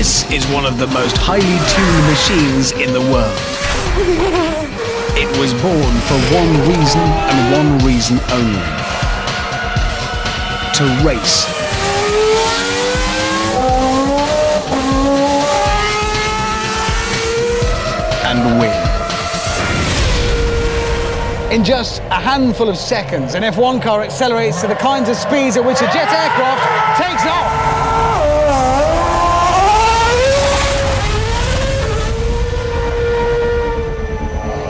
This is one of the most highly tuned machines in the world. It was born for one reason and one reason only: to race. And win. In just a handful of seconds, an F1 car accelerates to the kinds of speeds at which a jet aircraft takes off.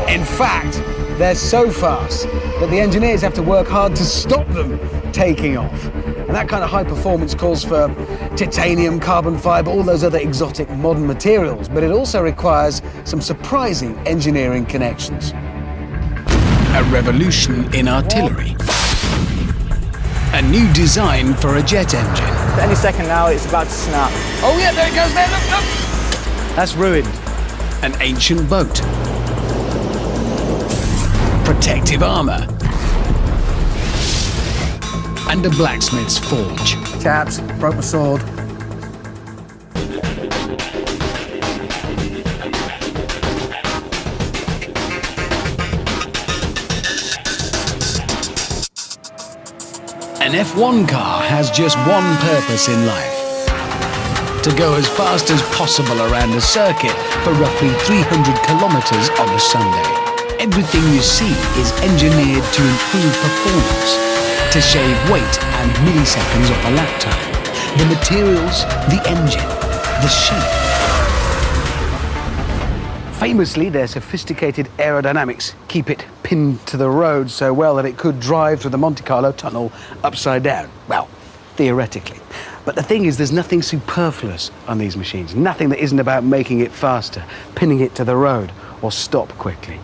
In fact, they're so fast that the engineers have to work hard to stop them taking off. And that kind of high performance calls for titanium, carbon fibre, all those other exotic modern materials, but it also requires some surprising engineering connections. A revolution in artillery. A new design for a jet engine. Any second now, it's about to snap. Oh yeah, there it goes there, look, look! That's ruined. An ancient boat. Protective armour. And a blacksmith's forge. Chaps, broke my sword. An F1 car has just one purpose in life: to go as fast as possible around a circuit for roughly 300 kilometers on a Sunday. Everything you see is engineered to improve performance, to shave weight and milliseconds off a lap time. The materials, the engine, the shape. Famously, their sophisticated aerodynamics keep it pinned to the road so well that it could drive through the Monte Carlo tunnel upside down. Well, theoretically. But the thing is, there's nothing superfluous on these machines. Nothing that isn't about making it faster, pinning it to the road, or stop quickly.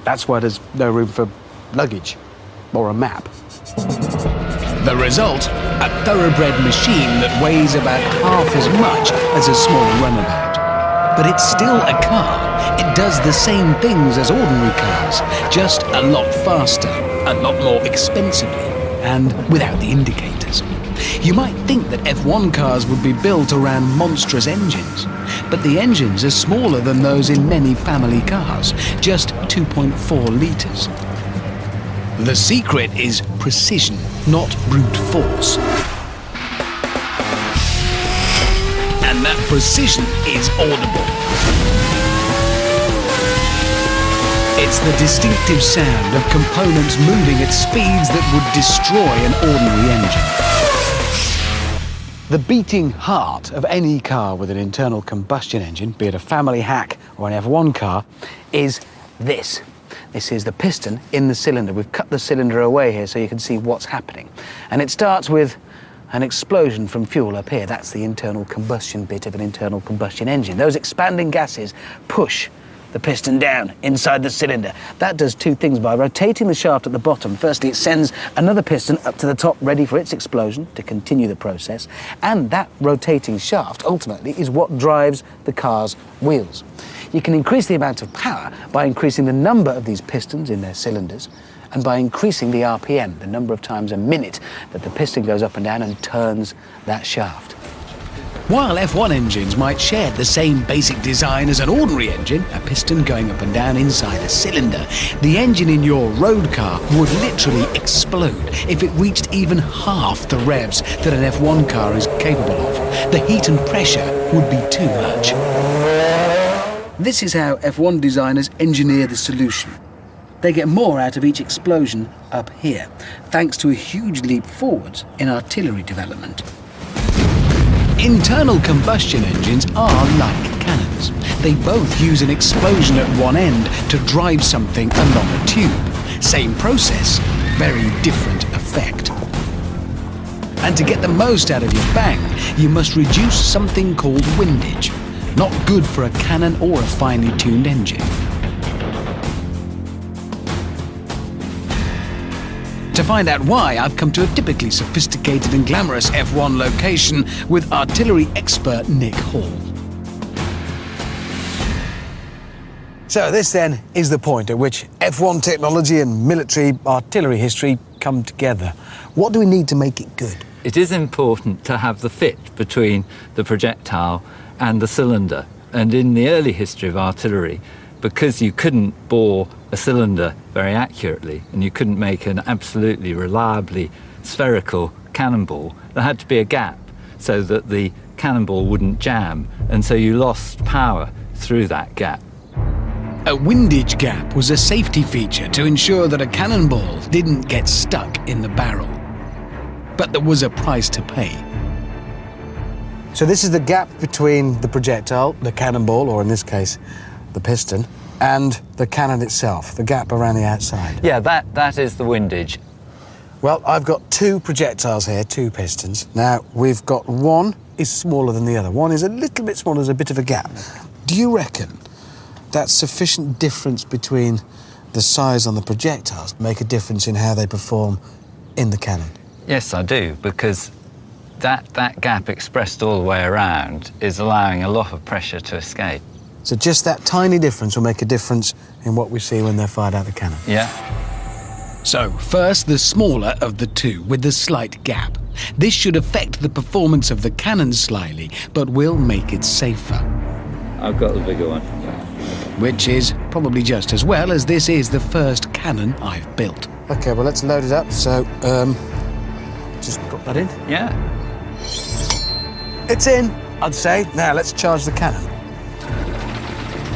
That's why there's no room for luggage or a map. The result, a thoroughbred machine that weighs about half as much as a small runabout. But it's still a car. It does the same things as ordinary cars, just a lot faster, a lot more expensively, and without the indicators. You might think that F1 cars would be built around monstrous engines, but the engines are smaller than those in many family cars, just 2.4 litres. The secret is precision, not brute force. And that precision is audible. It's the distinctive sound of components moving at speeds that would destroy an ordinary engine. The beating heart of any car with an internal combustion engine, be it a family hack or an F1 car, is this. This is the piston in the cylinder. We've cut the cylinder away here so you can see what's happening. And it starts with an explosion from fuel up here. That's the internal combustion bit of an internal combustion engine. Those expanding gases push the piston down inside the cylinder. That does two things by rotating the shaft at the bottom. Firstly, it sends another piston up to the top ready for its explosion to continue the process. And that rotating shaft ultimately is what drives the car's wheels. You can increase the amount of power by increasing the number of these pistons in their cylinders and by increasing the RPM, the number of times a minute that the piston goes up and down and turns that shaft. While F1 engines might share the same basic design as an ordinary engine, a piston going up and down inside a cylinder, the engine in your road car would literally explode if it reached even half the revs that an F1 car is capable of. The heat and pressure would be too much. This is how F1 designers engineer the solution. They get more out of each explosion up here, thanks to a huge leap forwards in artillery development. Internal combustion engines are like cannons. They both use an explosion at one end to drive something along a tube. Same process, very different effect. And to get the most out of your bang, you must reduce something called windage. Not good for a cannon or a finely tuned engine. To find out why, I've come to a typically sophisticated and glamorous F1 location with artillery expert Nick Hall. So this then is the point at which F1 technology and military artillery history come together. What do we need to make it good? it is important to have the fit between the projectile and the cylinder. And in the early history of artillery, because you couldn't bore a cylinder very accurately and you couldn't make an absolutely reliably spherical cannonball, there had to be a gap so that the cannonball wouldn't jam, and so you lost power through that gap. A windage gap was a safety feature to ensure that a cannonball didn't get stuck in the barrel. But there was a price to pay. So this is the gap between the projectile, the cannonball, or in this case, the piston, and the cannon itself, the gap around the outside. Yeah, that is the windage. Well, I've got two projectiles here, two pistons. Now, we've got one is smaller than the other. One is a little bit smaller, there's a bit of a gap. Do you reckon that's sufficient difference between the size on the projectiles to make a difference in how they perform in the cannon? Yes, I do, because that gap expressed all the way around is allowing a lot of pressure to escape. So just that tiny difference will make a difference in what we see when they're fired out of the cannon? Yeah. So, first the smaller of the two with the slight gap. This should affect the performance of the cannon slightly, but will make it safer. I've got the bigger one. Which is probably just as well, as this is the first cannon I've built. OK, well, let's load it up. So, just drop that in. Yeah. It's in, I'd say. Now, let's charge the cannon.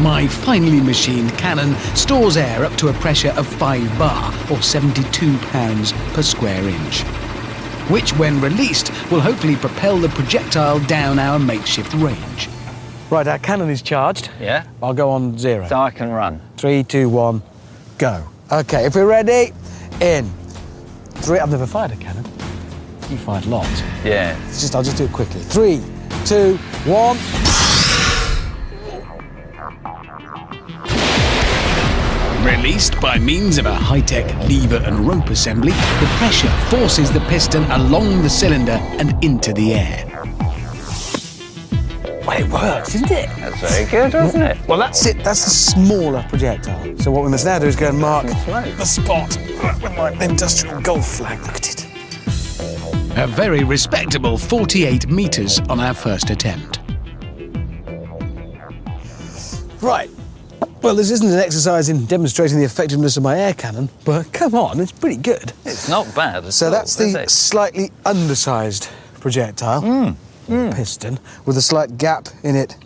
My finely machined cannon stores air up to a pressure of 5 bar, or 72 pounds per square inch, which, when released, will hopefully propel the projectile down our makeshift range. Right, our cannon is charged. Yeah. I'll go on 0. So I can run. 3, 2, 1, go. OK, if we're ready, in. 3, I've never fired a cannon. You fired lots. Yeah. I'll just do it quickly. 3, 2, 1. Released by means of a high-tech lever and rope assembly, the pressure forces the piston along the cylinder and into the air. Well, it works, isn't it? That's very good, wasn't it? Well, that's it. That's the smaller projectile. So what we must now do is go and mark the spot with my industrial golf flag. Look at it. A very respectable 48 metres on our first attempt. Right. Well, this isn't an exercise in demonstrating the effectiveness of my air cannon, but come on, it's pretty good. It's not bad at So all, that's is the it? slightly undersized projectile, piston, with a slight gap in it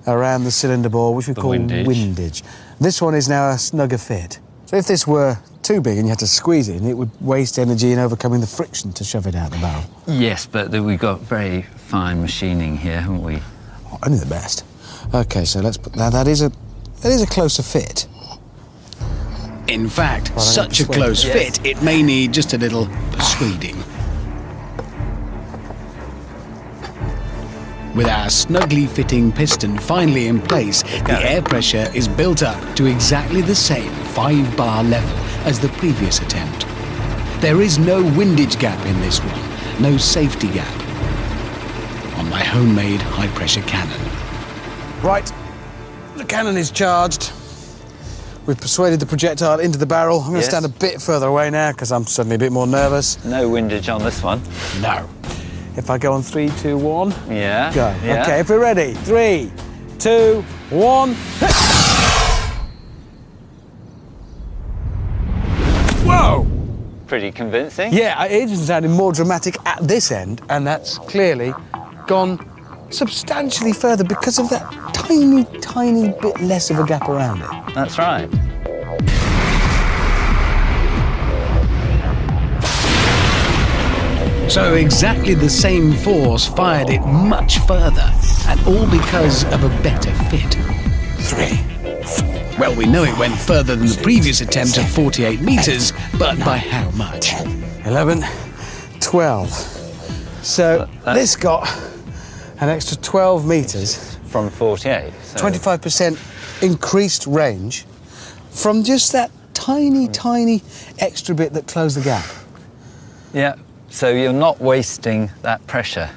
around the cylinder bore, which we call windage. This one is now a snugger fit. So if this were too big and you had to squeeze it in, it would waste energy in overcoming the friction to shove it out the barrel. Yes, but we've got very fine machining here, haven't we? Oh, only the best. OK, so let's put that. That is a closer fit. In fact, Well, such a close fit, it may need just a little persuading. With our snugly fitting piston finally in place, the air pressure is built up to exactly the same 5 bar level as the previous attempt. There is no windage gap in this one, no safety gap on my homemade high-pressure cannon. Right, the cannon is charged. We've persuaded the projectile into the barrel. I'm going to stand a bit further away now because I'm suddenly a bit more nervous. No windage on this one. No. If I go on 3, 2, 1, Yeah. go. Yeah. OK, if we're ready, 3, 2, 1. Whoa! Pretty convincing. Yeah, it is sounding more dramatic at this end, and that's clearly gone substantially further because of that tiny, tiny bit less of a gap around it. That's right. So exactly the same force fired it much further, and all because of a better fit. 3. Well, we know it went further than the previous attempt of 48 metres, but by how much? 11, 12. So this got an extra 12 metres. From 48. So 25% increased range from just that tiny, tiny extra bit that closed the gap. Yeah. So you're not wasting that pressure.